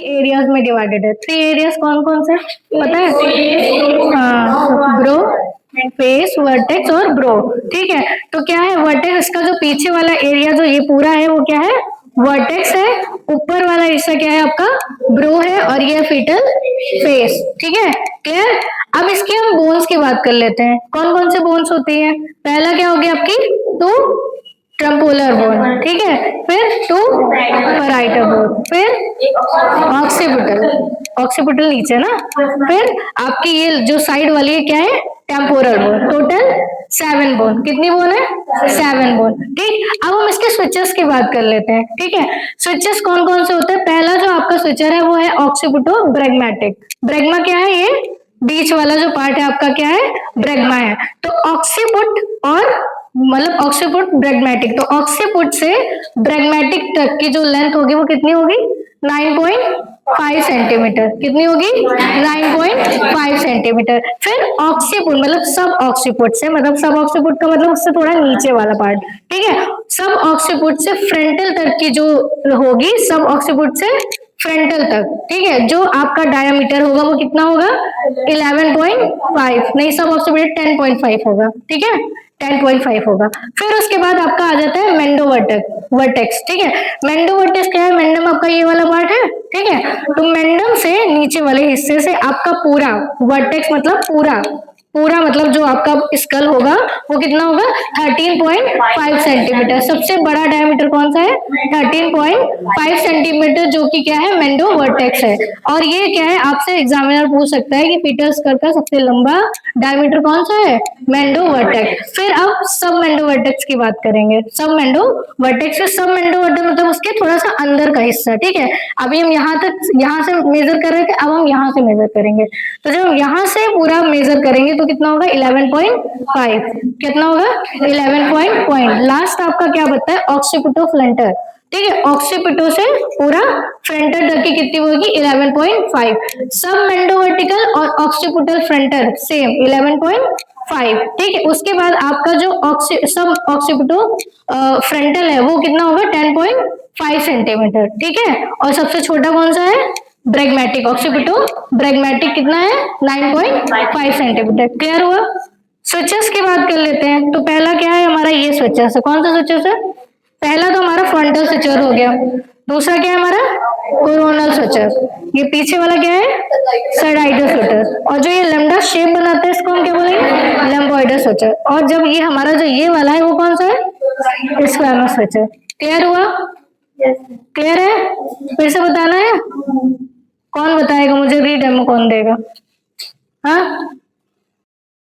Areas में divided है। 3 areas कौन कौन से पता है? हाँ, ग्रो, फेस, वर्टेक्स और ब्रो। ठीक है, तो क्या है वर्टेक्स, इसका जो पीछे वाला एरिया जो ये पूरा है वो क्या है? वर्टेक्स है। ऊपर वाला हिस्सा क्या है आपका? ब्रो है। और ये फीटल फेस। ठीक है, क्लियर। अब इसके हम बोन्स की बात कर लेते हैं। कौन कौन से बोन्स होती है? पहला क्या हो गया आपकी? Two temporal bone. ठीक है, फिर टू पैराइटल बोन, फिर ऑक्सीपिटल, ऑक्सीपिटल नीचे ना, फिर आपकी ये जो साइड वाली है क्या है? Temporal bone. Total 7 bone. कितनी बोन है? 7 बोन। ठीक, अब हम इसके स्विचेस की बात कर लेते हैं। ठीक है, स्विचेस कौन कौन से होते हैं? पहला जो आपका स्विचर है वो है ऑक्सीपिटो ब्रैग्मेटिक। ब्रैग्मा क्या है? ये बीच वाला जो पार्ट है आपका क्या है? ब्रैग्मा है। तो ऑक्सीपुट और मतलब ऑक्सीपुट ब्रैग्मेटिक, तो ऑक्सीपुट से ब्रैग्मेटिक तक की जो लेंथ होगी वो कितनी होगी? 9.5 सेंटीमीटर। कितनी होगी? 9.5 सेंटीमीटर। फिर ऑक्सीपुट मतलब सब ऑक्सीपुट से, मतलब सब ऑक्सीपुट का मतलब उससे थोड़ा नीचे वाला पार्ट। ठीक है, सब ऑक्सीपुट से फ्रंटल तक की जो होगी, सब ऑक्सीपुट से फ्रंटल तक। ठीक है, जो आपका डायमीटर होगा वो कितना होगा? 11.5, नहीं सब ऑक्सीपुट 10.5 होगा। ठीक है, 10.5 होगा। फिर उसके बाद आपका आ जाता है मेंडो वर्टेक्स। ठीक है, मेंडो वर्टेक्स क्या है? मेंडम आपका ये वाला पार्ट है। ठीक है, तो मेंडम से नीचे वाले हिस्से से आपका पूरा वर्टेक्स मतलब पूरा पूरा मतलब जो आपका स्कल होगा वो कितना होगा? 13.5 सेंटीमीटर। सबसे बड़ा डायमीटर कौन सा है? 13.5 सेंटीमीटर, जो कि क्या है? मेंडो वर्टेक्स है। और ये क्या है? आपसे एग्जामिनर पूछ सकता है कि पीटर स्कल का सबसे लंबा डायमीटर कौन सा है? मेंडो वर्टेक्स। फिर अब सब मेंडो वर्टेक्स की बात करेंगे। सब मेंडो वर्टेक्स से, सब मेंडो वर्टेक्स मतलब उसके थोड़ा सा अंदर का हिस्सा। ठीक है, अभी हम यहाँ से मेजर कर रहे थे, अब हम यहाँ से मेजर करेंगे। तो जब हम यहाँ से पूरा मेजर करेंगे तो कितना होगा? 11.5। कितना होगा? 11 लास्ट आपका क्या बता है? Occipito frontier. ठीक है, ऑक्सीपिटो से पूरा फ्रंटर तक की कितनी होगी? 11.5। सब मेंडो वर्टिकल और ऑक्सीपिटल फ्रंटर सेम 11.5। ठीक है, उसके बाद आपका जो सब ऑक्सीपिटो फ्रंटल है वो कितना होगा? 10.5 सेंटीमीटर। ठीक है, और सबसे छोटा कौन सा है? ब्रैग्मेटिक। ऑक्सीपिटो ब्रैग्मेटिक कितना है? 9.5 सेंटीमीटर। क्लियर हुआ? स्विचेस की बात कर लेते हैं। तो पहला क्या है हमारा? ये स्विचेस है। कौन सा स्विचेस है? पहला तो हमारा फ्रंटल स्विचर हो गया। दूसरा क्या है हमारा? Coronal switcher. ये पीछे वाला क्या है? साइडाइडल स्विचर। और जो ये लैम्डा शेप बनाता है इसको हम क्या बोलेंगे? लैम्बॉइडल स्विचर। और जब ये हमारा जो ये वाला है वो कौन सा है? Squamous switcher. क्लियर हुआ? क्लियर है? फिर से बताना है? कौन बताएगा मुझे? री डेमो कौन देगा?